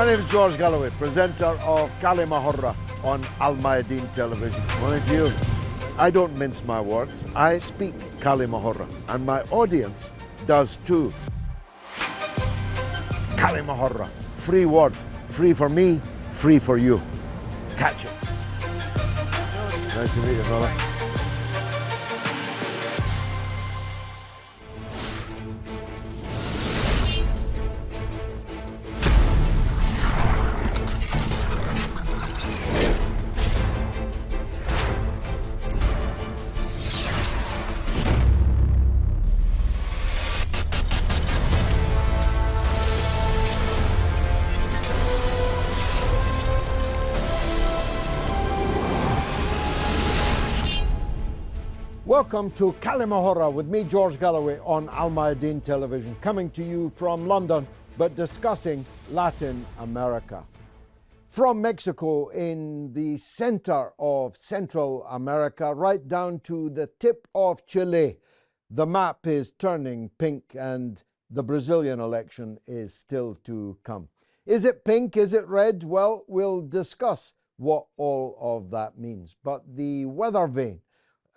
My name is George Galloway, presenter of كلمة on Mayadeen television. Mind you, I don't mince my words. I speak كلمة and my audience does too. كلمة free word, free for me, free for you. Catch it. Nice to meet you, brother. Welcome to كلمة with me, George Galloway, on Mayadeen television, coming to you from London, but discussing Latin America. From Mexico in the center of Central America, right down to the tip of Chile, the map is turning pink and the Brazilian election is still to come. Is it pink? Is it red? Well, we'll discuss what all of that means. But the weather vane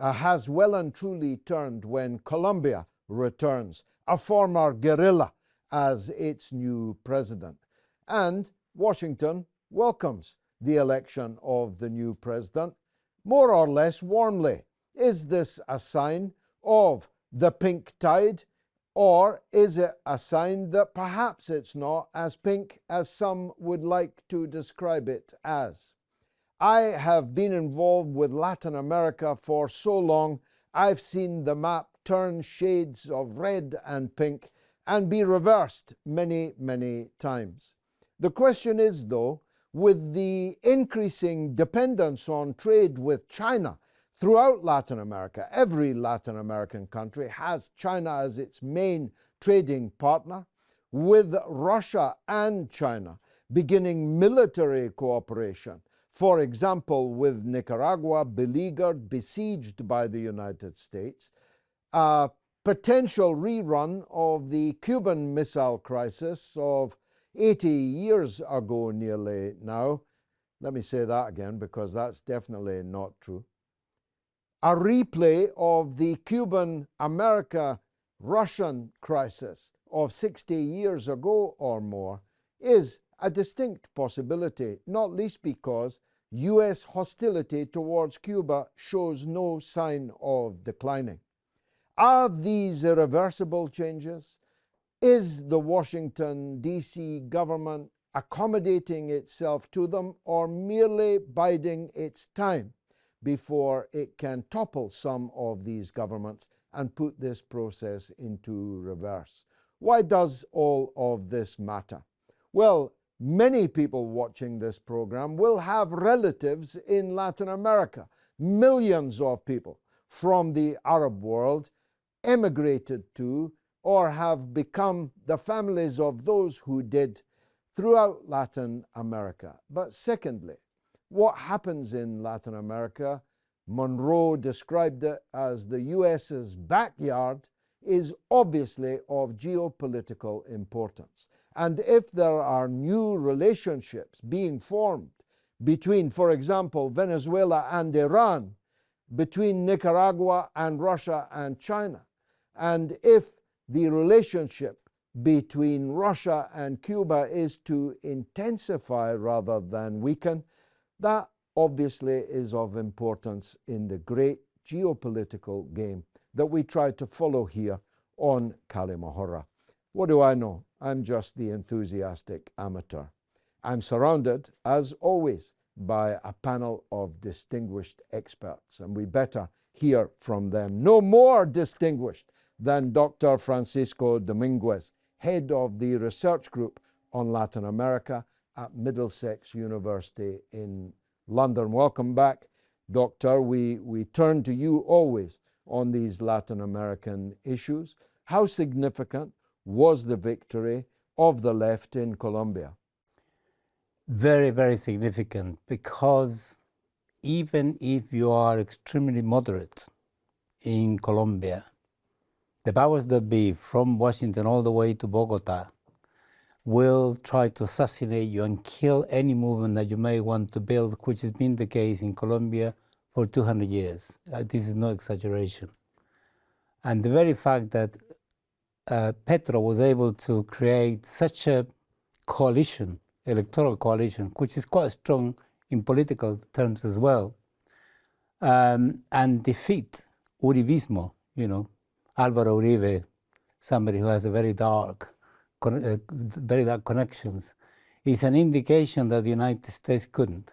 has well and truly turned when Colombia returns a former guerrilla as its new president. And Washington welcomes the election of the new president more or less warmly. Is this a sign of the pink tide, or is it a sign that perhaps it's not as pink as some would like to describe it as? I have been involved with Latin America for so long, I've seen the map turn shades of red and pink and be reversed many, many times. The question is, though, with the increasing dependence on trade with China throughout Latin America, every Latin American country has China as its main trading partner, with Russia and China beginning military cooperation. For example, with Nicaragua beleaguered, besieged by the United States, a potential rerun of the Cuban Missile Crisis of 80 years ago nearly now. Let me say that again because that's definitely not true. A replay of the Cuban-America-Russian crisis of 60 years ago or more is a distinct possibility, not least because US hostility towards Cuba shows no sign of declining. Are these irreversible changes? Is the Washington, D.C. government accommodating itself to them or merely biding its time before it can topple some of these governments and put this process into reverse? Why does all of this matter? Well, many people watching this program will have relatives in Latin America. Millions of people from the Arab world emigrated to or have become the families of those who did throughout Latin America. But secondly, what happens in Latin America, Monroe described it as the US's backyard, is obviously of geopolitical importance. And if there are new relationships being formed between, for example, Venezuela and Iran, between Nicaragua and Russia and China, and if the relationship between Russia and Cuba is to intensify rather than weaken, that obviously is of importance in the great geopolitical game that we try to follow here on كلمة. What do I know? I'm just the enthusiastic amateur. I'm surrounded, as always, by a panel of distinguished experts, and we better hear from them. No more distinguished than Dr. Francisco Dominguez, head of the research group on Latin America at Middlesex University in London. Welcome back, Doctor. We turn to you always on these Latin American issues. How significant was the victory of the left in Colombia? Very, very significant, because even if you are extremely moderate in Colombia, the powers that be, from Washington all the way to Bogota, will try to assassinate you and kill any movement that you may want to build, which has been the case in Colombia for 200 years. This is no exaggeration. And the very fact that Petro was able to create such a coalition, electoral coalition, which is quite strong in political terms as well, and defeat Uribismo, Álvaro Uribe, somebody who has a very dark connections, is an indication that the United States couldn't.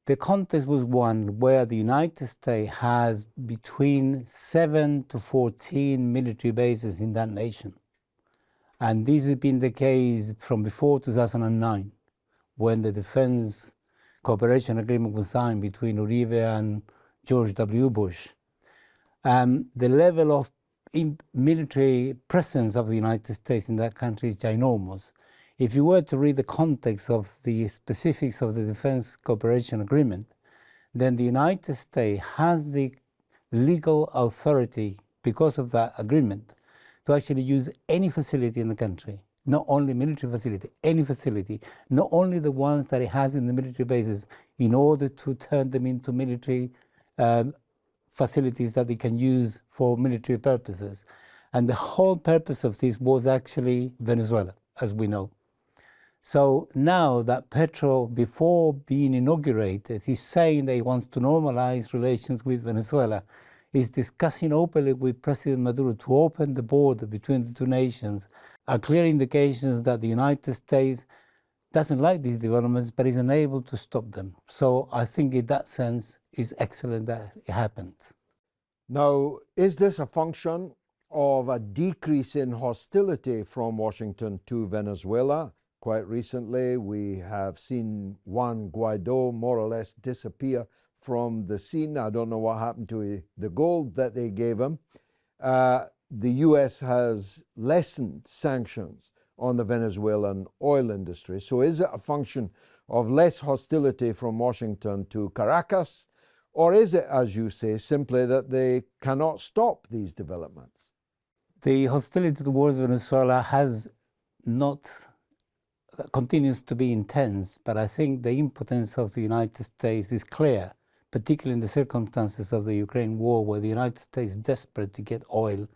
The context was one where the United States has between 7 to 14 military bases in that nation. And this has been the case from before 2009, when the Defense Cooperation Agreement was signed between Uribe and George W. Bush. The level of military presence of the United States in that country is ginormous. If you were to read the context of the specifics of the Defense Cooperation Agreement, then the United States has the legal authority, because of that agreement, to actually use any facility in the country, not only military facility, any facility, not only the ones that it has in the military bases, in order to turn them into military facilities that they can use for military purposes. And the whole purpose of this was actually Venezuela, as we know. So now that Petro, before being inaugurated, he's saying that he wants to normalize relations with Venezuela. He's discussing openly with President Maduro to open the border between the two nations, are clear indications that the United States doesn't like these developments, but is unable to stop them. So I think in that sense, it's excellent that it happened. Now, is this a function of a decrease in hostility from Washington to Venezuela? Quite recently, we have seen Juan Guaido more or less disappear from the scene. I don't know what happened to the gold that they gave him. The US has lessened sanctions on the Venezuelan oil industry. So is it a function of less hostility from Washington to Caracas? Or is it, as you say, simply that they cannot stop these developments? The hostility towards Venezuela continues to be intense, but I think the impotence of the United States is clear, particularly in the circumstances of the Ukraine war, where the United States is desperate to get oil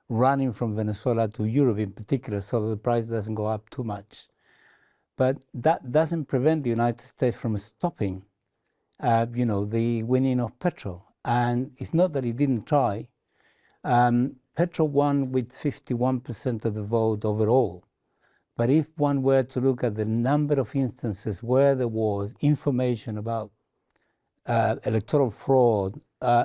running from Venezuela to Europe in particular, so that the price doesn't go up too much. But that doesn't prevent the United States from stopping, the winning of Petro. And it's not that he didn't try. Petro won with 51% of the vote overall. But if one were to look at the number of instances where there was information about electoral fraud,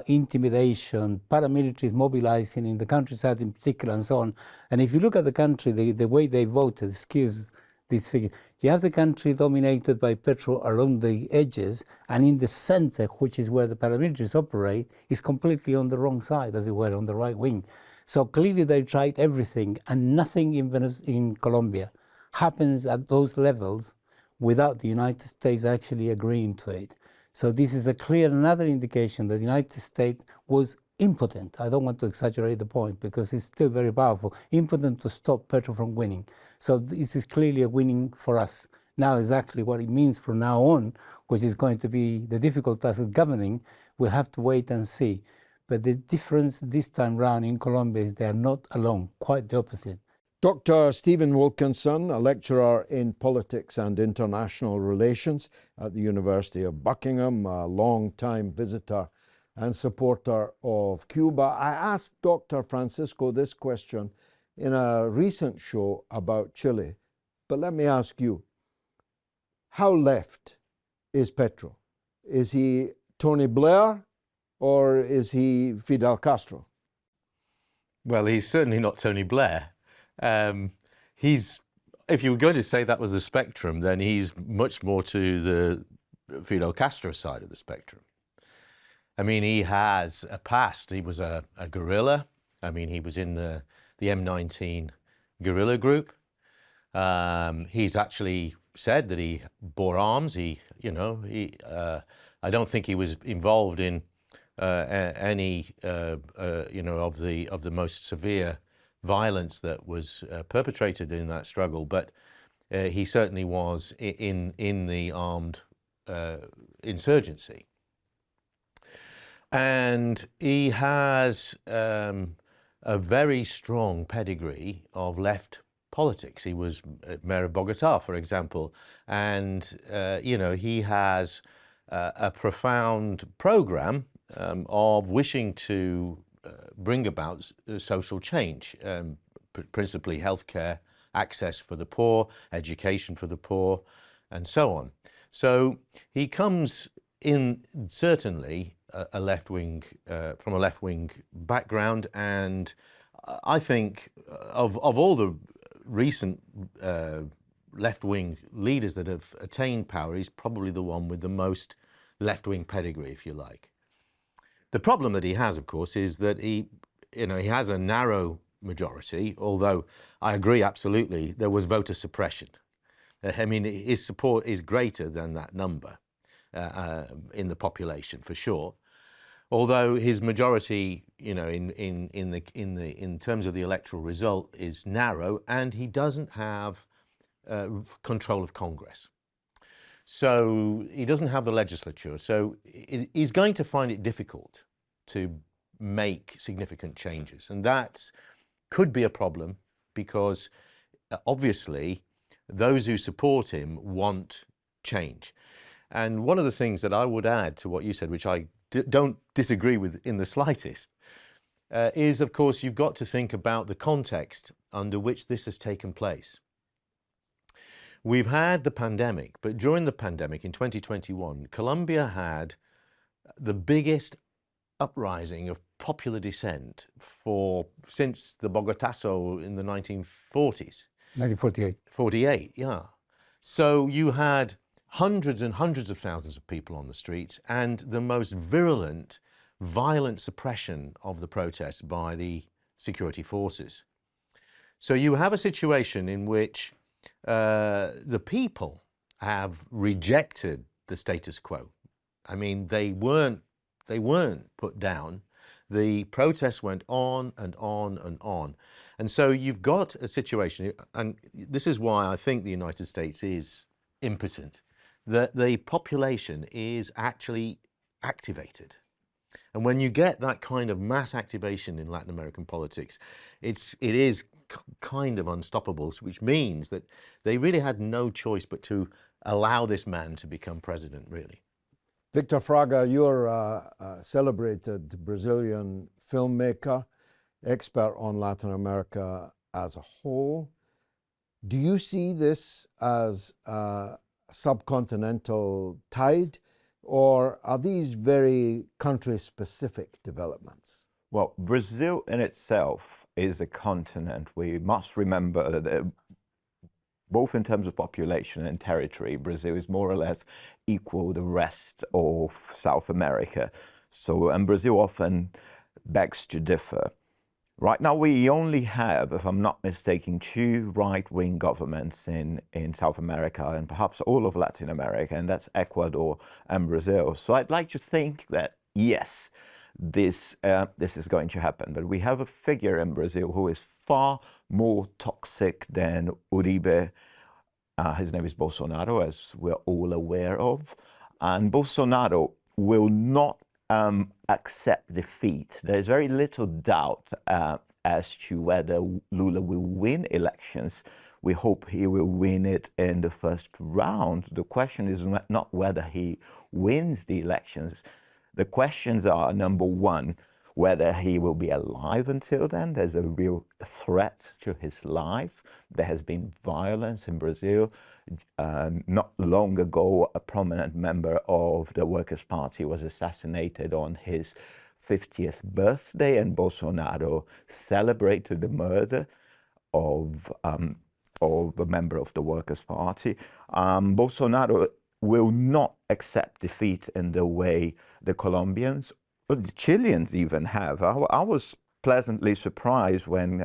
intimidation, paramilitaries mobilizing in the countryside in particular, and so on. And if you look at the country, the way they voted, excuse this figure, you have the country dominated by Petro along the edges, and in the center, which is where the paramilitaries operate, is completely on the wrong side, as it were, on the right wing. So clearly they tried everything, and nothing in Colombia happens at those levels without the United States actually agreeing to it. So this is a clear another indication that the United States was impotent. I don't want to exaggerate the point because it's still very powerful, impotent to stop Petro from winning. So this is clearly a winning for us. Now exactly what it means from now on, which is going to be the difficult task of governing, we'll have to wait and see. But the difference this time round in Colombia is they are not alone, quite the opposite. Dr. Stephen Wilkinson, a lecturer in politics and international relations at the University of Buckingham, a long-time visitor and supporter of Cuba. I asked Dr. Francisco this question in a recent show about Chile, but let me ask you, how left is Petro? Is he Tony Blair or is he Fidel Castro? Well, he's certainly not Tony Blair. If you were going to say that was the spectrum, then he's much more to the Fidel Castro side of the spectrum. I mean, he has a past. He was a guerrilla. I mean, he was in the M19 guerrilla group. He's actually said that he bore arms. I don't think he was involved in any, of the most severe violence that was perpetrated in that struggle. But He certainly was in the armed insurgency. And he has a very strong pedigree of left politics. He was mayor of Bogota, for example, and you know, he has a profound program of wishing to bring about social change, principally healthcare, access for the poor, education for the poor, and so on. So he comes in certainly a left-wing, from a left-wing background, and I think of all the recent left-wing leaders that have attained power, he's probably the one with the most left-wing pedigree, if you like. The problem that he has, of course, is that he has a narrow majority, although I agree absolutely there was voter suppression. I mean, his support is greater than that number in the population, for sure. Although his majority, you know, in terms of the electoral result, is narrow, and he doesn't have control of Congress. So he doesn't have the legislature. So he's going to find it difficult to make significant changes, and that could be a problem because obviously those who support him want change. And one of the things that I would add to what you said, which I don't disagree with in the slightest, is, of course, you've got to think about the context under which this has taken place. We've had the pandemic, but during the pandemic in 2021, Colombia had the biggest uprising of popular dissent since the Bogotazo in the 1940s. 1948. 48, yeah. So you had hundreds and hundreds of thousands of people on the streets and the most virulent, violent suppression of the protests by the security forces. So you have a situation in which the people have rejected the status quo. I mean, they weren't put down. The protests went on and on and on. And so you've got a situation, and this is why I think the United States is impotent, that the population is actually activated. And when you get that kind of mass activation in Latin American politics, it is kind of unstoppable, which means that they really had no choice but to allow this man to become president, really. Victor Fraga, you're a celebrated Brazilian filmmaker, expert on Latin America as a whole. Do you see this as a subcontinental tide, or are these very country-specific developments? Well, Brazil in itself is a continent. We must remember that both in terms of population and territory, Brazil is more or less equal the rest of South America. So, and Brazil often begs to differ. Right now, we only have, if I'm not mistaken, 2 right-wing governments in South America and perhaps all of Latin America, and that's Ecuador and Brazil. So I'd like to think that, yes, this is going to happen. But we have a figure in Brazil who is far more toxic than Uribe. His name is Bolsonaro, as we're all aware of. And Bolsonaro will not accept defeat. There is very little doubt as to whether Lula will win elections. We hope he will win it in the first round. The question is not whether he wins the elections. The questions are, number one, whether he will be alive until then. There's a real threat to his life. There has been violence in Brazil. Not long ago, a prominent member of the Workers' Party was assassinated on his 50th birthday, and Bolsonaro celebrated the murder of a member of the Workers' Party. Bolsonaro will not accept defeat in the way the Colombians or the Chileans even have. I was pleasantly surprised when,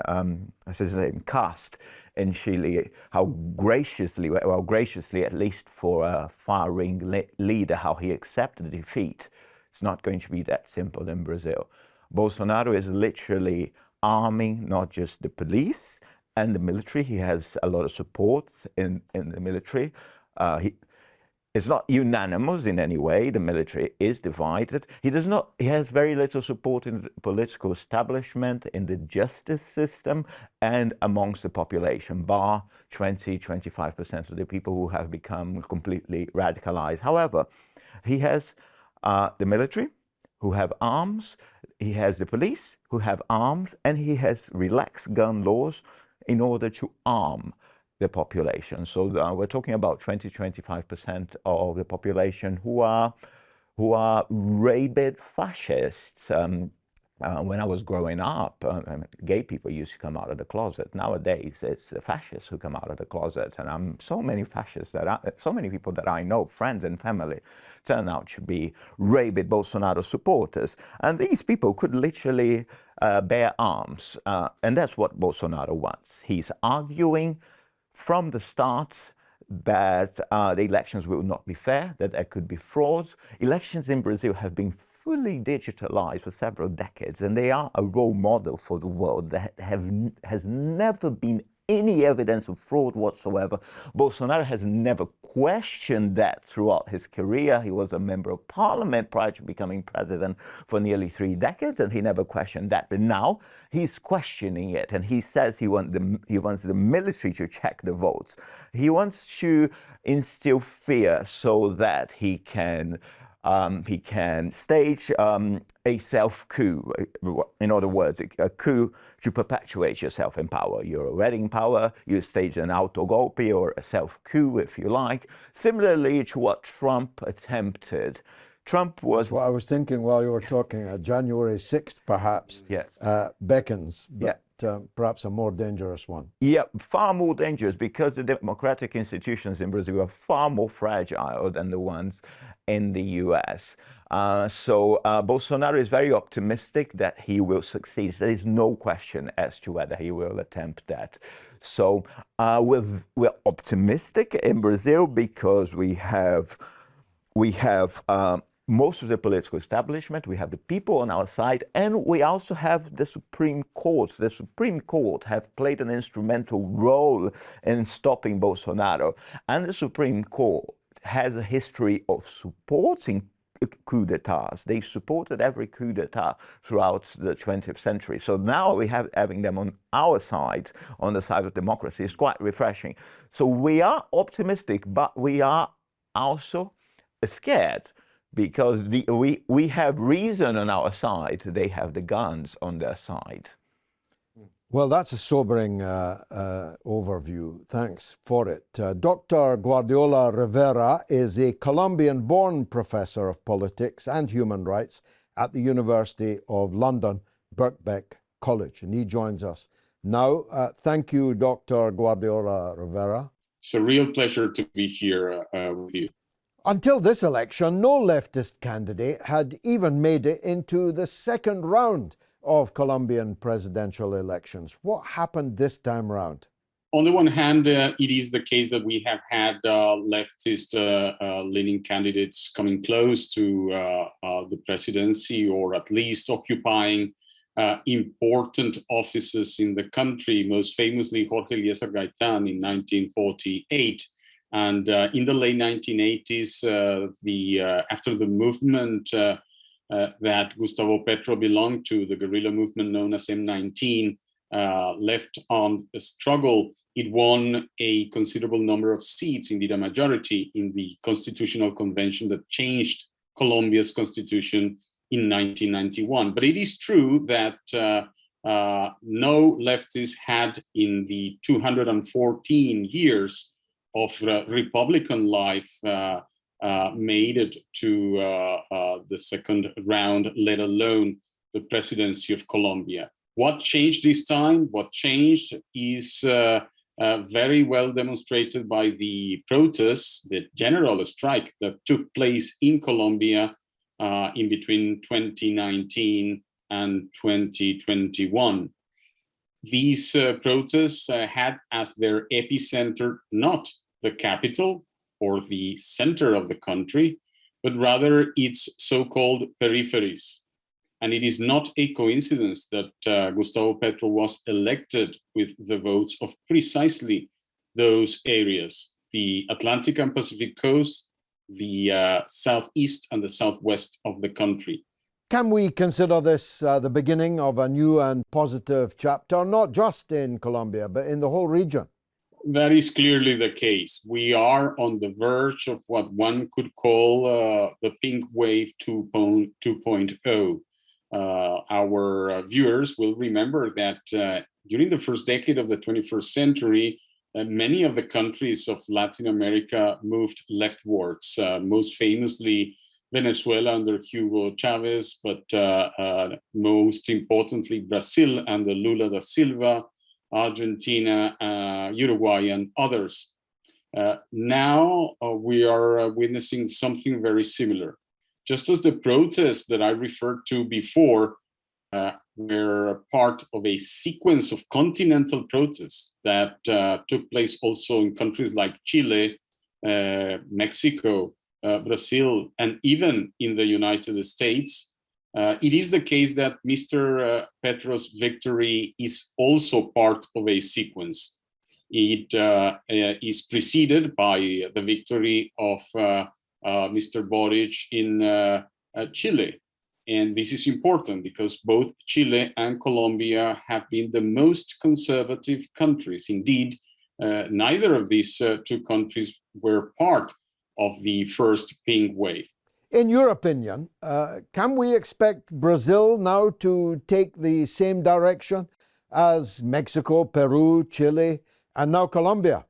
as his name, Cast in Chile, how graciously, at least for a far-right leader, how he accepted defeat. It's not going to be that simple in Brazil. Bolsonaro is literally arming not just the police and the military. He has a lot of support in the military. It's not unanimous in any way. The military is divided. He has very little support in the political establishment, in the justice system, and amongst the population, bar 20-25% of the people who have become completely radicalized. However, he has the military, who have arms. He has the police, who have arms, and he has relaxed gun laws in order to arm the population. So we're talking about 20-25% of the population who are rabid fascists. When I was growing up, gay people used to come out of the closet. Nowadays, it's fascists who come out of the closet, and so many fascists so many people that I know, friends and family, turn out to be rabid Bolsonaro supporters. And these people could literally bear arms, and that's what Bolsonaro wants. He's arguing from the start that the elections will not be fair, that there could be frauds. Elections in Brazil have been fully digitalized for several decades, and they are a role model for the world. There has never been any evidence of fraud whatsoever. Bolsonaro has never questioned that throughout his career. He was a member of parliament prior to becoming president for nearly 3 decades, and he never questioned that. But now he's questioning it, and he says he wants the military to check the votes. He wants to instill fear so that he can stage a self-coup. In other words, a coup to perpetuate yourself in power. You're already in power, you stage an autogolpe or a self-coup, if you like. Similarly to what Trump attempted. Trump was... That's what I was thinking while you were talking. January 6th, perhaps, yes. Beckons, but yeah. Perhaps a more dangerous one. Yeah, far more dangerous, because the democratic institutions in Brazil are far more fragile than the ones in the US. So Bolsonaro is very optimistic that he will succeed. There is no question as to whether he will attempt that. So we're optimistic in Brazil because we have most of the political establishment, we have the people on our side, and we also have the Supreme Court. The Supreme Court have played an instrumental role in stopping Bolsonaro, and the Supreme Court has a history of supporting coup d'etats. They supported every coup d'etat throughout the 20th century. So now having them on our side, on the side of democracy, is quite refreshing. So we are optimistic, but we are also scared, because we have reason on our side, they have the guns on their side. Well, that's a sobering overview. Thanks for it. Dr. Guardiola Rivera is a Colombian-born professor of politics and human rights at the University of London, Birkbeck College, and he joins us now. Thank you, Dr. Guardiola Rivera. It's a real pleasure to be here with you. Until this election, no leftist candidate had even made it into the second round of Colombian presidential elections. What happened this time round? On the one hand, it is the case that we have had leftist leaning candidates coming close to the presidency, or at least occupying important offices in the country, most famously Jorge Eliezer Gaitán in 1948. And in the late 1980s, after the movement that Gustavo Petro belonged to, the guerrilla movement known as M19, left on a struggle, it won a considerable number of seats, indeed a majority, in the Constitutional Convention that changed Colombia's constitution in 1991. But it is true that no leftists had, in the 214 years of Republican life, made it to the second round, let alone the presidency of Colombia. What changed this time? What changed is very well demonstrated by the protests, the general strike that took place in Colombia in between 2019 and 2021. These protests had as their epicenter not the capital or the center of the country, but rather its so-called peripheries. And it is not a coincidence that Gustavo Petro was elected with the votes of precisely those areas: the Atlantic and Pacific coast, the southeast and the southwest of the country. Can we consider this the beginning of a new and positive chapter, not just in Colombia, but in the whole region? That is clearly the case. We are on the verge of what one could call the pink wave 2.0. Our viewers will remember that during the first decade of the 21st century, many of the countries of Latin America moved leftwards, most famously Venezuela under Hugo Chavez, but most importantly Brazil under Lula da Silva, Argentina, Uruguay, and others. Now we are witnessing something very similar. Just as the protests that I referred to before were part of a sequence of continental protests that took place also in countries like Chile, Mexico, Brazil, and even in the United States, it is the case that Mr. Petro's victory is also part of a sequence. It is preceded by the victory of Mr. Boric in Chile. And this is important because both Chile and Colombia have been the most conservative countries. Indeed, neither of these two countries were part of the first pink wave. In your opinion, can we expect Brazil now to take the same direction as Mexico, Peru, Chile, and now Colombia?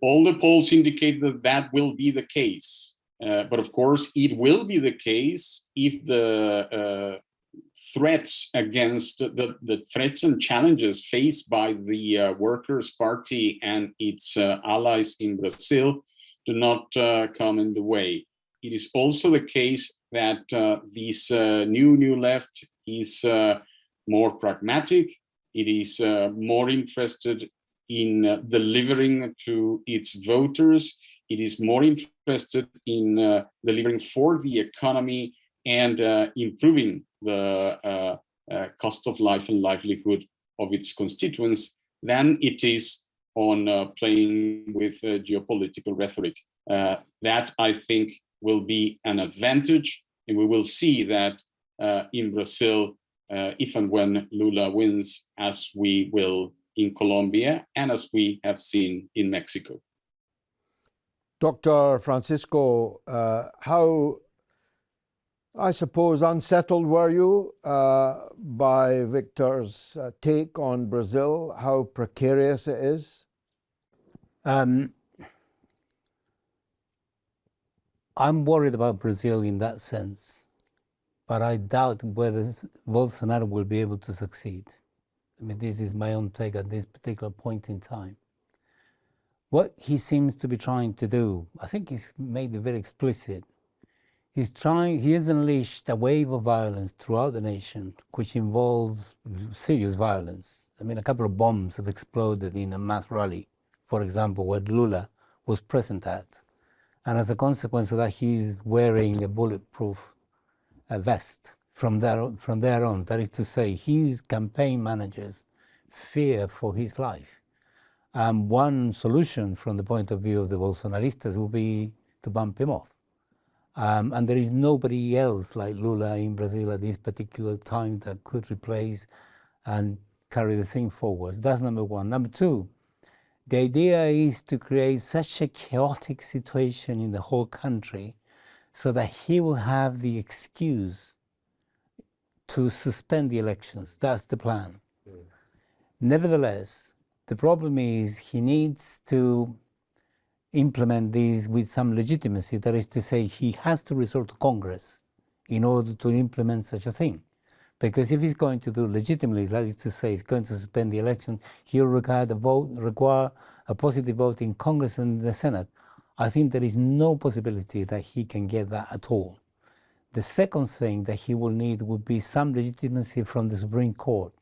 All the polls indicate that that will be the case. But of course, it will be the case if the threats against the threats and challenges faced by the Workers' Party and its allies in Brazil do not come in the way. It is also the case that this new left is more pragmatic. It is more interested in delivering to its voters. It is more interested in delivering for the economy and improving the cost of life and livelihood of its constituents than it is on playing with geopolitical rhetoric. That, I think, will be an advantage, and we will see that in Brazil, if and when Lula wins, as we will in Colombia and as we have seen in Mexico. Dr. Francisco, how, I suppose, unsettled were you by Victor's take on Brazil, how precarious it is? I'm worried about Brazil in that sense, but I doubt whether Bolsonaro will be able to succeed. I mean, this is my own take at this particular point in time. What he seems to be trying to do, I think he's made it very explicit. He has unleashed a wave of violence throughout the nation, which involves serious violence. I mean, a couple of bombs have exploded in a mass rally, for example, where Lula was present at. And as a consequence of that, he's wearing a bulletproof vest from there on. That is to say, his campaign managers fear for his life. One solution from the point of view of the Bolsonaristas will be to bump him off. And there is nobody else like Lula in Brazil at this particular time that could replace and carry the thing forward. That's number one. Number two, the idea is to create such a chaotic situation in the whole country so that he will have the excuse to suspend the elections. That's the plan. Nevertheless, the problem is he needs to implement these with some legitimacy. That is to say, he has to resort to Congress in order to implement such a thing. Because if he's going to do legitimately, that is to say, he's going to suspend the election, he'll require a positive vote in Congress and the Senate. I think there is no possibility that he can get that at all. The second thing that he will need would be some legitimacy from the Supreme Court.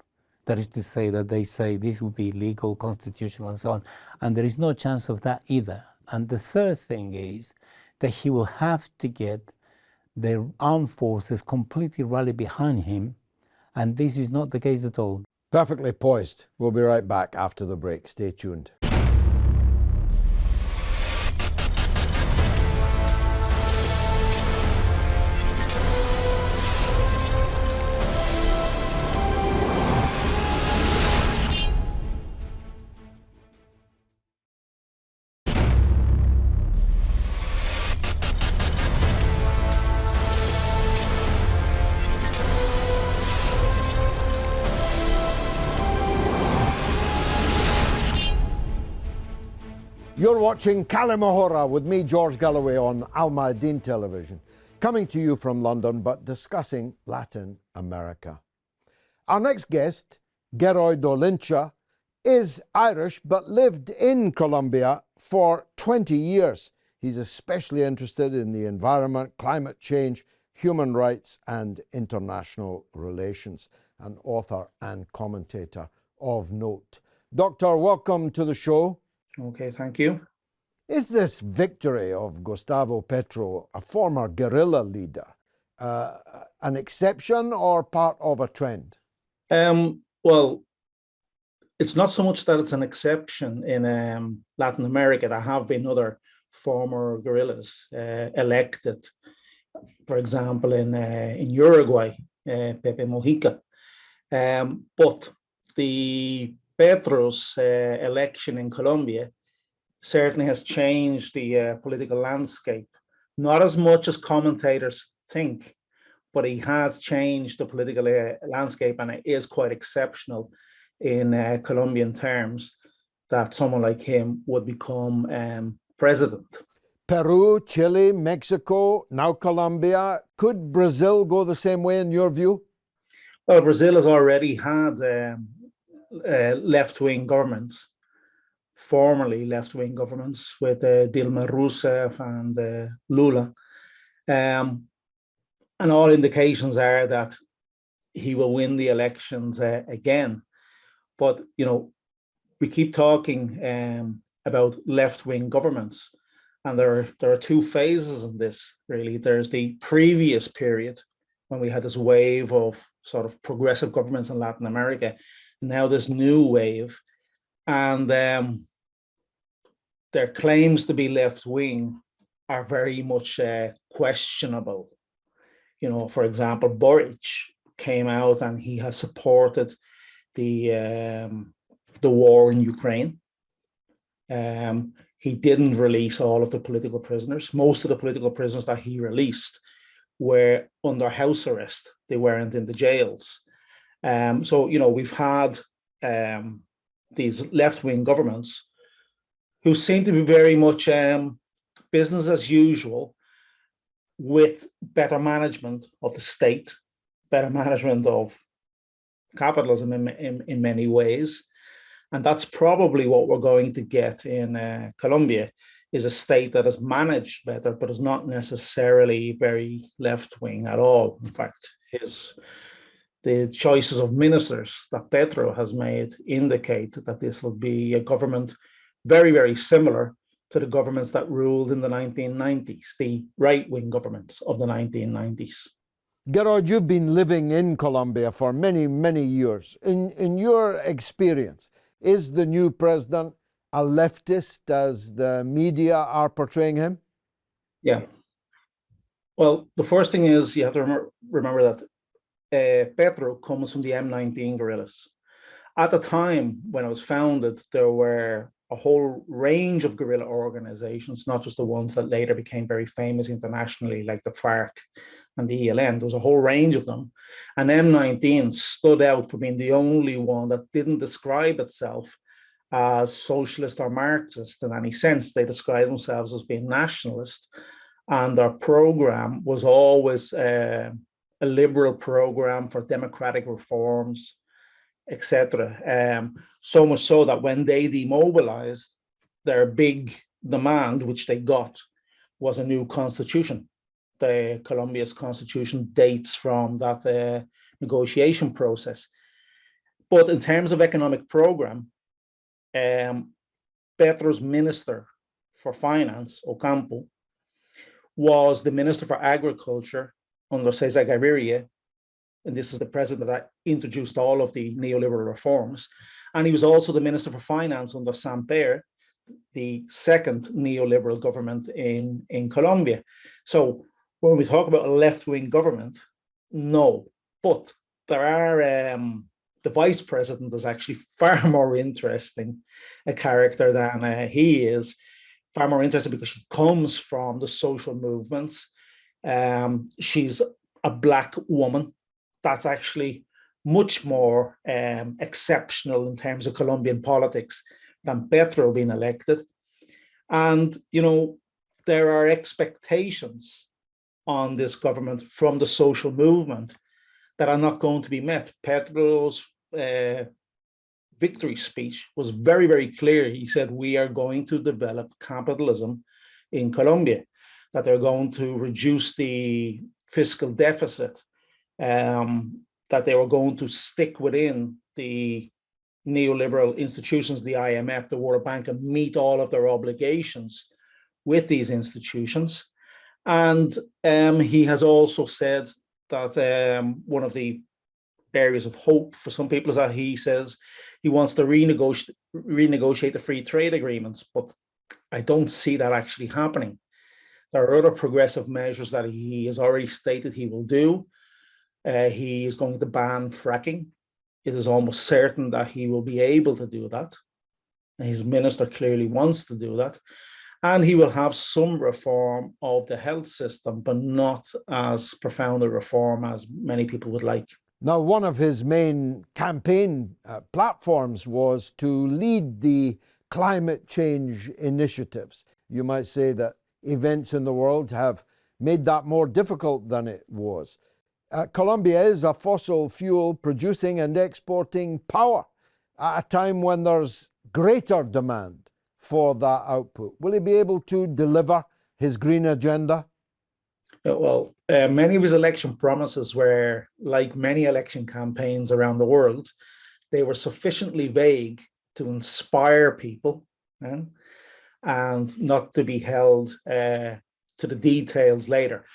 That is to say that they say this will be legal, constitutional, and so on. And there is no chance of that either. And the third thing is that he will have to get the armed forces completely rally behind him, and this is not the case at all. Perfectly poised. We'll be right back after the break. Stay tuned. You're watching كلمة with me, George Galloway, on Mayadeen television, coming to you from London, but discussing Latin America. Our next guest, Geroy Dolincha, is Irish but lived in Colombia for 20 years. He's especially interested in the environment, climate change, human rights, and international relations, an author and commentator of note. Doctor, welcome to the show. Okay, thank you. Is this victory of Gustavo Petro, a former guerrilla leader, an exception or part of a trend? Well, it's not so much that it's an exception in Latin America. There have been other former guerrillas elected. For example, in Uruguay, Pepe Mujica. But the Petro's election in Colombia certainly has changed the political landscape. Not as much as commentators think, but he has changed the political landscape, and it is quite exceptional in Colombian terms that someone like him would become president. Peru, Chile, Mexico, now Colombia. Could Brazil go the same way in your view? Well, Brazil has already had left-wing governments, formerly left-wing governments with Dilma Rousseff and Lula. And all indications are that he will win the elections again. But, you know, we keep talking about left-wing governments, and there are two phases in this, really. There's the previous period when we had this wave of sort of progressive governments in Latin America. Now this new wave, and their claims to be left-wing are very much questionable. You know, for example, Boric came out and he has supported the war in Ukraine. He didn't release all of the political prisoners. Most of the political prisoners that he released were under house arrest. They weren't in the jails. So, you know, we've had these left-wing governments who seem to be very much business as usual, with better management of the state, better management of capitalism in many ways. And that's probably what we're going to get in Colombia, is a state that is managed better, but is not necessarily very left-wing at all. In fact, the choices of ministers that Petro has made indicate that this will be a government very, very similar to the governments that ruled in the 1990s, the right-wing governments of the 1990s. Gerard, you've been living in Colombia for many, many years. In your experience, is the new president a leftist as the media are portraying him? Yeah. Well, the first thing is you have to remember that Petro comes from the M19 guerrillas. At the time when it was founded, there were a whole range of guerrilla organizations, not just the ones that later became very famous internationally, like the FARC and the ELN. There was a whole range of them. And M19 stood out for being the only one that didn't describe itself as socialist or Marxist in any sense. They described themselves as being nationalist, and their program was always a liberal program for democratic reforms, etc. So much so that when they demobilized, their big demand, which they got, was a new constitution. The Colombia's constitution dates from that negotiation process. But in terms of economic program, Petro's minister for finance, Ocampo, was the Minister for Agriculture under Cesar Gaviria, and this is the president that introduced all of the neoliberal reforms. And he was also the Minister for Finance under Samper, the second neoliberal government in Colombia. So when we talk about a left-wing government, no, but there are, the vice president is actually far more interesting a character than he is, far more interesting because she comes from the social movements. She's a Black woman. That's actually much more exceptional in terms of Colombian politics than Petro being elected. And, you know, there are expectations on this government from the social movement that are not going to be met. Petro's victory speech was very, very clear. He said, we are going to develop capitalism in Colombia, that they're going to reduce the fiscal deficit, that they were going to stick within the neoliberal institutions, the IMF, the World Bank, and meet all of their obligations with these institutions. And he has also said that one of the areas of hope for some people is that he says he wants to renegotiate the free trade agreements, but I don't see that actually happening. There are other progressive measures that he has already stated he will do. He is going to ban fracking. It is almost certain that he will be able to do that. His minister clearly wants to do that. And he will have some reform of the health system, but not as profound a reform as many people would like. Now, one of his main campaign platforms was to lead the climate change initiatives. You might say that events in the world have made that more difficult than it was. Colombia is a fossil fuel producing and exporting power at a time when there's greater demand for that output. Will he be able to deliver his green agenda? Well, many of his election promises were, like many election campaigns around the world, they were sufficiently vague to inspire people and not to be held to the details later.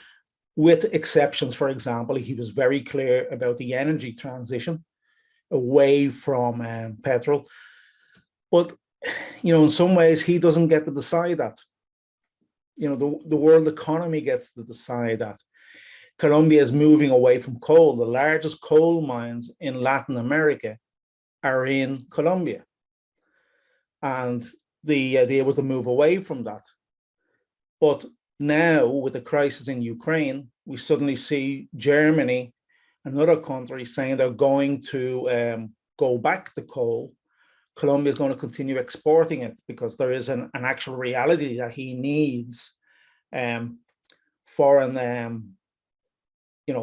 With exceptions, for example, he was very clear about the energy transition away from petrol. But, you know, in some ways, he doesn't get to decide that. You know, the world economy gets to decide that. Colombia is moving away from coal. The largest coal mines in Latin America are in Colombia. And the idea was to move away from that. But now, with the crisis in Ukraine, we suddenly see Germany and other countries saying they're going to go back to coal. Colombia is going to continue exporting it because there is an actual reality that he needs foreign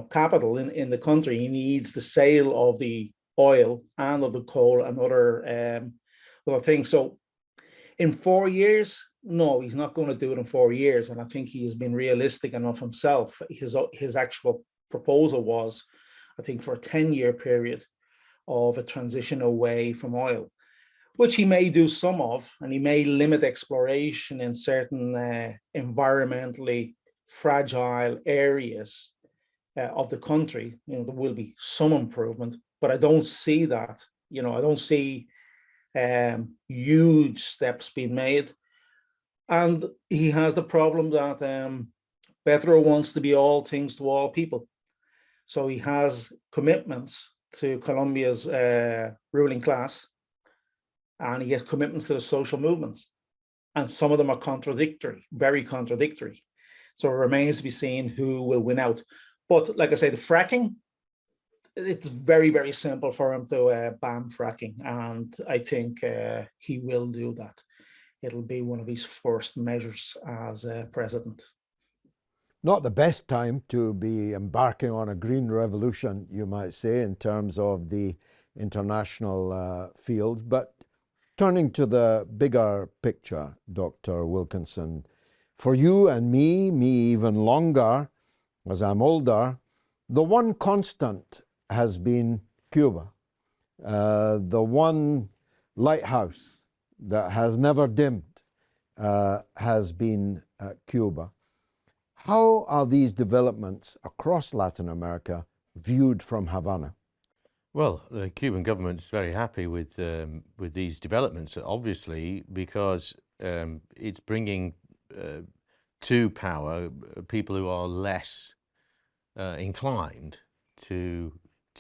capital in the country. He needs the sale of the oil and of the coal and other things. So in 4 years, no, he's not going to do it in 4 years. And I think he has been realistic enough himself. His actual proposal was, I think, for a 10-year period of a transition away from oil, which he may do some of, and he may limit exploration in certain environmentally fragile areas of the country. You know, there will be some improvement, but I don't see that. You know, I don't see huge steps being made. And he has the problem that Petro wants to be all things to all people. So he has commitments to Colombia's ruling class, and he has commitments to the social movements. And some of them are contradictory, very contradictory. So it remains to be seen who will win out. But like I say, the fracking, it's very, very simple for him to ban fracking. And I think he will do that. It'll be one of his first measures as president. Not the best time to be embarking on a green revolution, you might say, in terms of the international field. But turning to the bigger picture, Dr. Wilkinson, for you and me even longer, as I'm older, the one constant has been Cuba. The one lighthouse that has never dimmed has been Cuba. How are these developments across Latin America viewed from Havana? Well, the Cuban government is very happy with these developments, obviously, because it's bringing to power people who are less inclined to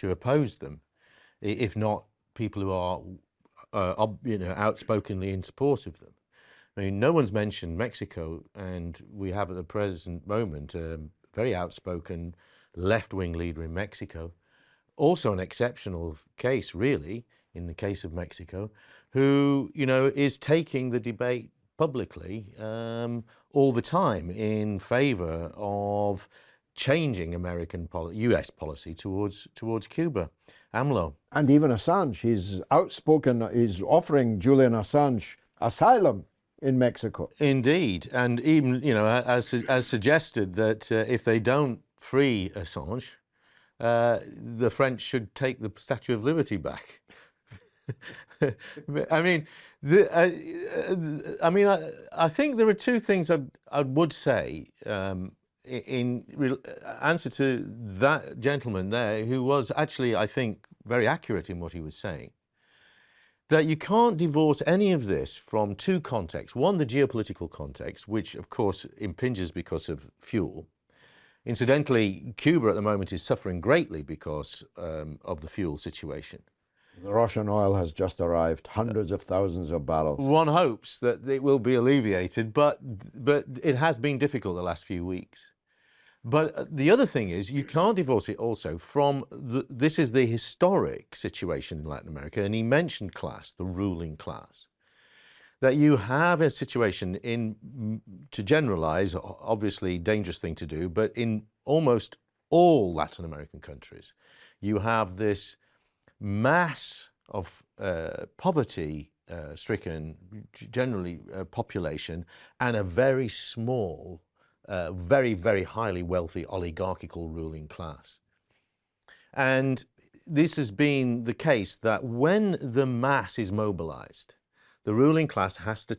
oppose them, if not people who are outspokenly in support of them. I mean, no one's mentioned Mexico, and we have at the present moment a very outspoken left-wing leader in Mexico, also an exceptional case, really, in the case of Mexico, who, is taking the debate publicly all the time in favor of changing U.S. policy towards Cuba. AMLO. And even Assange, he's outspoken, he's offering Julian Assange asylum in Mexico. Indeed, and even, as suggested that if they don't free Assange, the French should take the Statue of Liberty back. I mean, I think there are two things I would say in answer to that gentleman there, who was actually, I think, very accurate in what he was saying. That you can't divorce any of this from two contexts. One, the geopolitical context, which of course impinges because of fuel. Incidentally, Cuba at the moment is suffering greatly because of the fuel situation. The Russian oil has just arrived, hundreds of thousands of barrels. One hopes that it will be alleviated, but it has been difficult the last few weeks. But the other thing is, you can't divorce it also from this is the historic situation in Latin America, and he mentioned class, the ruling class. That you have a situation to generalize, obviously dangerous thing to do, but in almost all Latin American countries, you have this mass of poverty-stricken, generally population, and a very small, very, very highly wealthy oligarchical ruling class. And this has been the case that when the mass is mobilized, the ruling class has to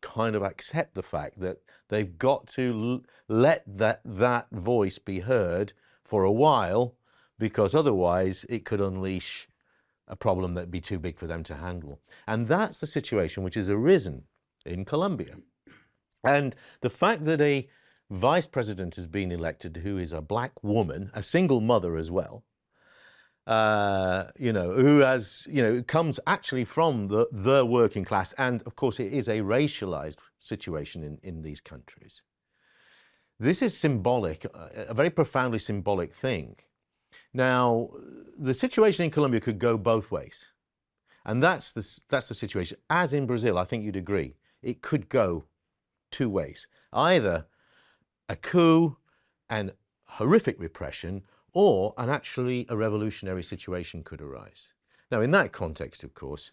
kind of accept the fact that they've got to let that voice be heard for a while, because otherwise it could unleash a problem that'd be too big for them to handle. And that's the situation which has arisen in Colombia. And the fact that a vice president has been elected who is a black woman, a single mother as well, who has, comes actually from the working class. And of course, it is a racialized situation in these countries. This is symbolic, a very profoundly symbolic thing. Now, the situation in Colombia could go both ways. And that's the situation. As in Brazil, I think you'd agree, it could go two ways. Either a coup and horrific repression, or actually a revolutionary situation could arise. Now, in that context, of course,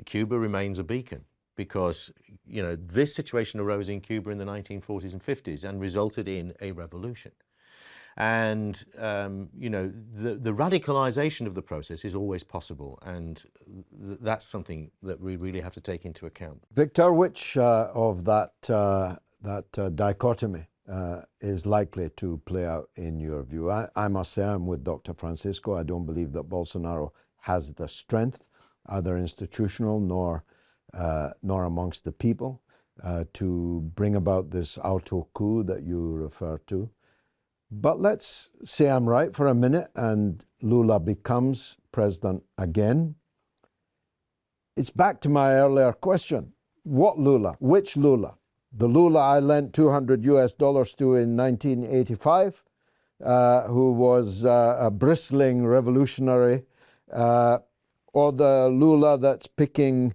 Cuba remains a beacon, because this situation arose in Cuba in the 1940s and 50s and resulted in a revolution. And the radicalization of the process is always possible, and that's something that we really have to take into account. Victor, which of that dichotomy is likely to play out in your view? I must say I'm with Dr. Francisco. I don't believe that Bolsonaro has the strength, either institutional nor amongst the people, to bring about this auto coup that you refer to. But let's say I'm right for a minute and Lula becomes president again. It's back to my earlier question. What Lula? Which Lula? The Lula I lent $200 to in 1985, who was a bristling revolutionary, or the Lula that's picking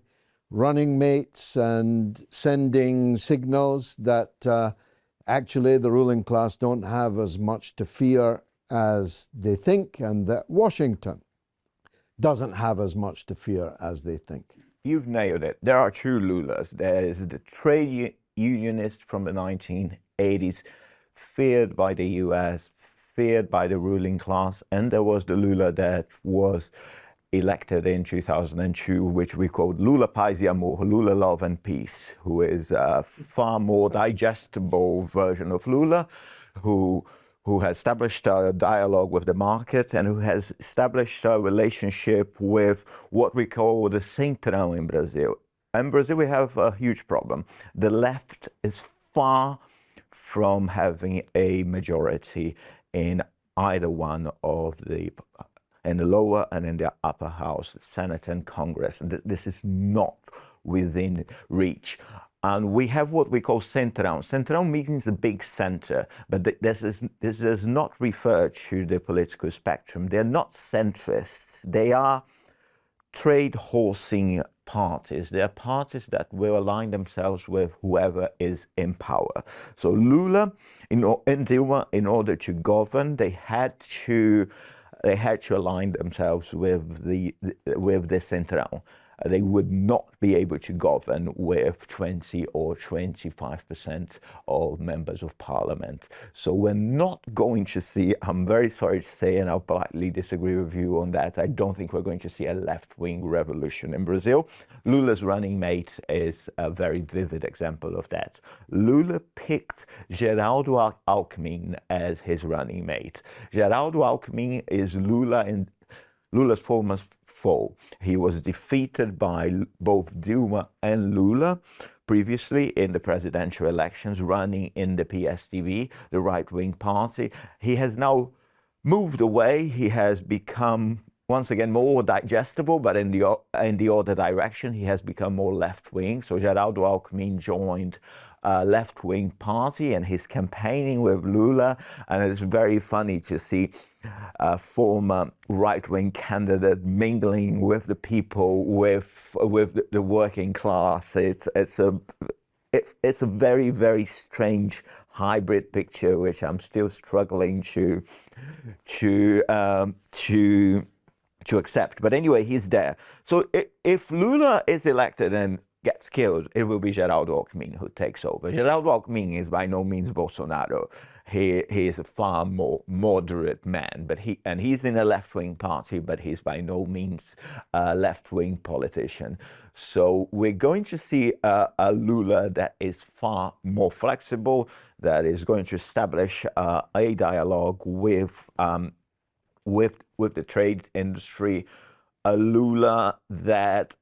running mates and sending signals that actually the ruling class don't have as much to fear as they think, and that Washington doesn't have as much to fear as they think? You've nailed it. There are two Lulas. There is the trade unionist from the 1980s, feared by the US, feared by the ruling class, and there was the Lula that was elected in 2002, which we called Lula Paz y Amor, Lula Love and Peace, who is a far more digestible version of Lula, who has established a dialogue with the market and who has established a relationship with what we call the Centrão in Brazil. In Brazil, we have a huge problem. The left is far from having a majority in either one of in the lower and in the upper house, Senate and Congress. And this is not within reach. And we have what we call Centrão. Centrão means a big center, but this does not refer to the political spectrum. They're not centrists. They are trade horsing parties. They are parties that will align themselves with whoever is in power. So Lula and Dilma, in order to govern, they had to align themselves with the Centrão. They would not be able to govern with 20 or 25% of members of parliament. So we're not going to see, I'm very sorry to say, and I'll politely disagree with you on that, I don't think we're going to see a left-wing revolution in Brazil. Lula's running mate is a very vivid example of that. Lula picked Geraldo Alckmin as his running mate. Geraldo Alckmin is Lula's former foe. He was defeated by both Dilma and Lula previously in the presidential elections, running in the PSDB, the right-wing party. He has now moved away. He has become, once again, more digestible, but in the other direction. He has become more left-wing. So Geraldo Alckmin joined a left-wing party and he's campaigning with Lula. And it's very funny to see a former right-wing candidate mingling with the people, with the working class. It's a very, very strange hybrid picture, which I'm still struggling to accept. But anyway, he's there. So if Lula is elected and gets killed, it will be Geraldo Alckmin who takes over. Geraldo Alckmin is by no means Bolsonaro. He is a far more moderate man, but he's in a left-wing party, but he's by no means a left-wing politician. So we're going to see a Lula that is far more flexible, that is going to establish a dialogue with the trade industry, a Lula that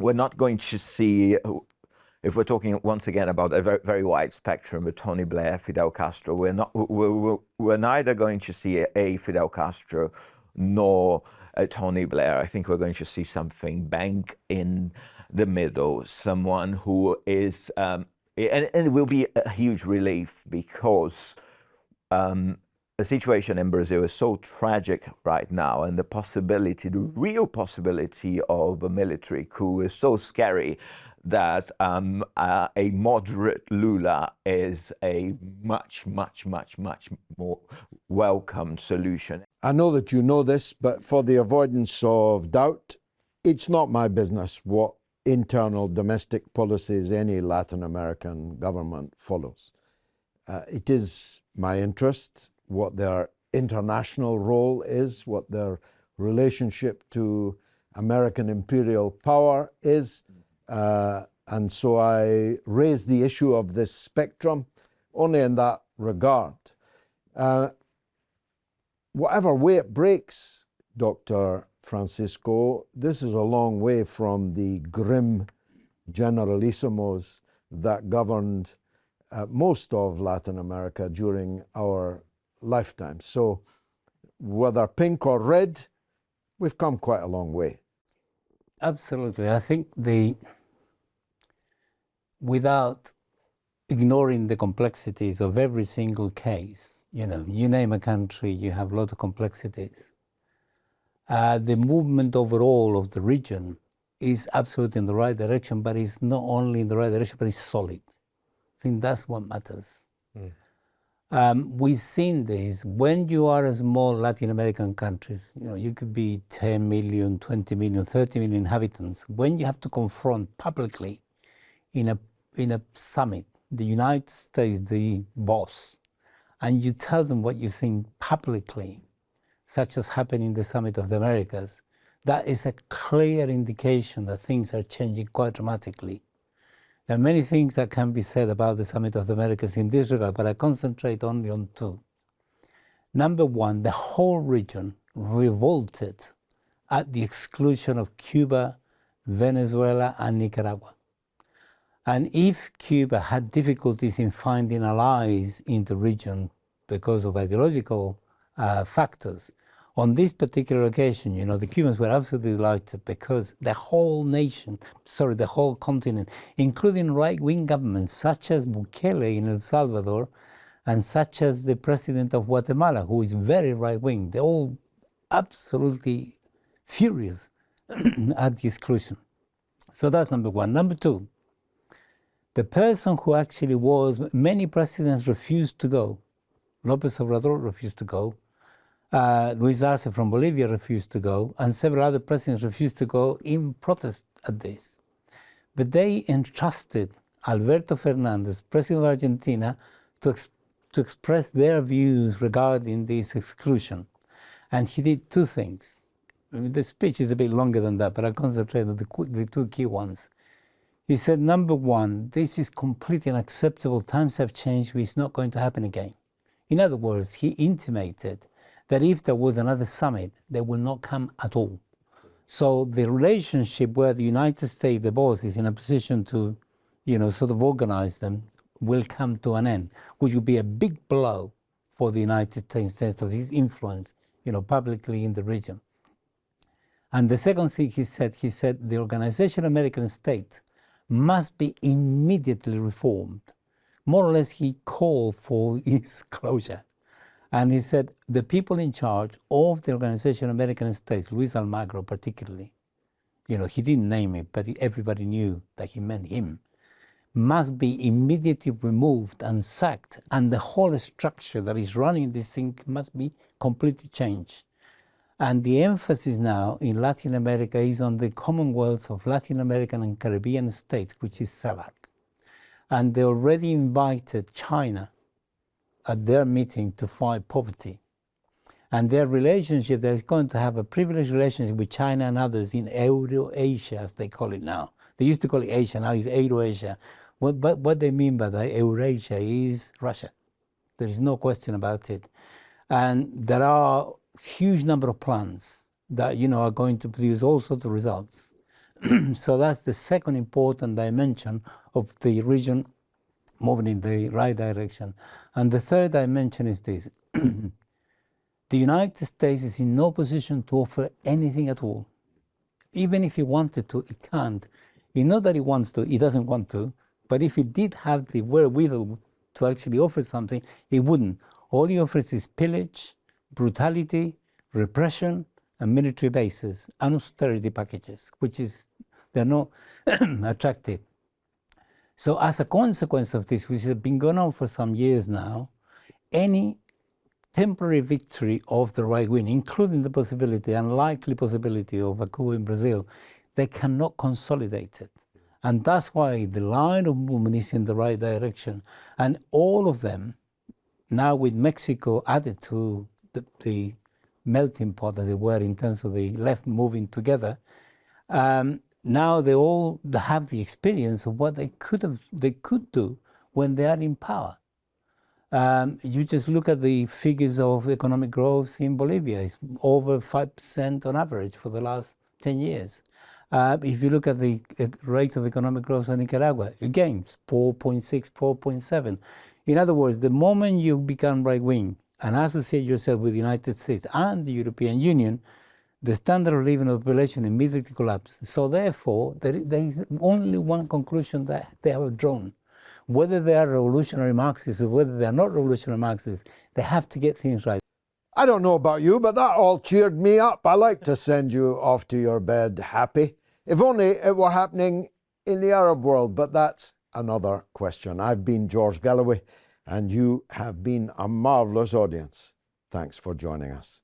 we're not going to see, if we're talking once again about a very, very wide spectrum with Tony Blair, Fidel Castro, we're neither going to see a Fidel Castro nor a Tony Blair. I think we're going to see something bang in the middle, someone who is, and it will be a huge relief because the situation in Brazil is so tragic right now, and the real possibility of a military coup is so scary that a moderate Lula is a much, much, much, much more welcome solution. I know that you know this, but for the avoidance of doubt, it's not my business what internal domestic policies any Latin American government follows. It is my interest what their international role is, what their relationship to American imperial power is. And so I raise the issue of this spectrum only in that regard. Whatever way it breaks, Dr. Francisco, this is a long way from the grim generalissimos that governed most of Latin America during our lifetime. So whether pink or red, we've come quite a long way. Absolutely. I think without ignoring the complexities of every single case, you name a country, you have a lot of complexities. The movement overall of the region is absolutely in the right direction, but it's not only in the right direction, but it's solid. I think that's what matters. We've seen this when you are a small Latin American countries, you could be 10 million, 20 million, 30 million inhabitants. When you have to confront publicly in a summit, the United States, the boss, and you tell them what you think publicly, such as happened in the Summit of the Americas, that is a clear indication that things are changing quite dramatically. There are many things that can be said about the Summit of the Americas in this regard, but I concentrate only on two. Number one, the whole region revolted at the exclusion of Cuba, Venezuela, and Nicaragua. And if Cuba had difficulties in finding allies in the region because of ideological factors, on this particular occasion, you know, the Cubans were absolutely delighted because the whole nation, the whole continent, including right-wing governments such as Bukele in El Salvador and such as the president of Guatemala, who is very right-wing, they're all absolutely furious at the exclusion. So that's number one. Number two, the person who actually was, many presidents refused to go. López Obrador refused to go. Luis Arce from Bolivia refused to go, and several other presidents refused to go in protest at this. But they entrusted Alberto Fernandez, president of Argentina, to express their views regarding this exclusion. And he did two things. I mean, the speech is a bit longer than that, but I'll concentrate on the two key ones. He said, number one, this is completely unacceptable. Times have changed. It's not going to happen again. In other words, he intimated that if there was another summit, they will not come at all. So the relationship where the United States, the boss, is in a position to, you know, sort of organize them, will come to an end, which will be a big blow for the United States in terms of his influence, you know, publicly in the region. And the second thing he said the Organization of American States must be immediately reformed. More or less, he called for its closure. And he said the people in charge of the Organization of American States, Luis Almagro particularly, you know, he didn't name it, but everybody knew that he meant him, must be immediately removed and sacked, and the whole structure that is running this thing must be completely changed. And the emphasis now in Latin America is on the Commonwealth of Latin American and Caribbean States, which is CELAC. And they already invited China at their meeting to fight poverty. And their relationship, they're going to have a privileged relationship with China and others in Euro-Asia, as they call it now. They used to call it Asia, now it's Euro-Asia. What they mean by that, Eurasia, is Russia. There is no question about it. And there are huge number of plans that, you know, are going to produce all sorts of results. So that's the second important dimension of the region moving in the right direction. And the third dimension is this. The United States is in no position to offer anything at all. Even if he wanted to, it can't. It's not that he wants to, he doesn't want to, but if he did have the wherewithal to actually offer something, he wouldn't. All he offers is pillage, brutality, repression, and military bases, and austerity packages, which is, they're not attractive. So as a consequence of this, which has been going on for some years now, any temporary victory of the right wing, including the possibility, unlikely possibility of a coup in Brazil, they cannot consolidate it. And that's why the line of movement is in the right direction. And all of them, now with Mexico added to the melting pot, as it were, in terms of the left moving together, now they all have the experience of what they could do when they are in power. You just look at the figures of economic growth in Bolivia. It's over 5% on average for the last 10 years. If you look at the rates of economic growth in Nicaragua, again, it's 4.6, 4.7. In other words, the moment you become right-wing and associate yourself with the United States and the European Union, the standard of living of the population immediately collapses. So therefore, there is only one conclusion that they have drawn. Whether they are revolutionary Marxists or whether they are not revolutionary Marxists, they have to get things right. I don't know about you, but that all cheered me up. I like to send you off to your bed happy. If only it were happening in the Arab world, but that's another question. I've been George Galloway, and you have been a marvellous audience. Thanks for joining us.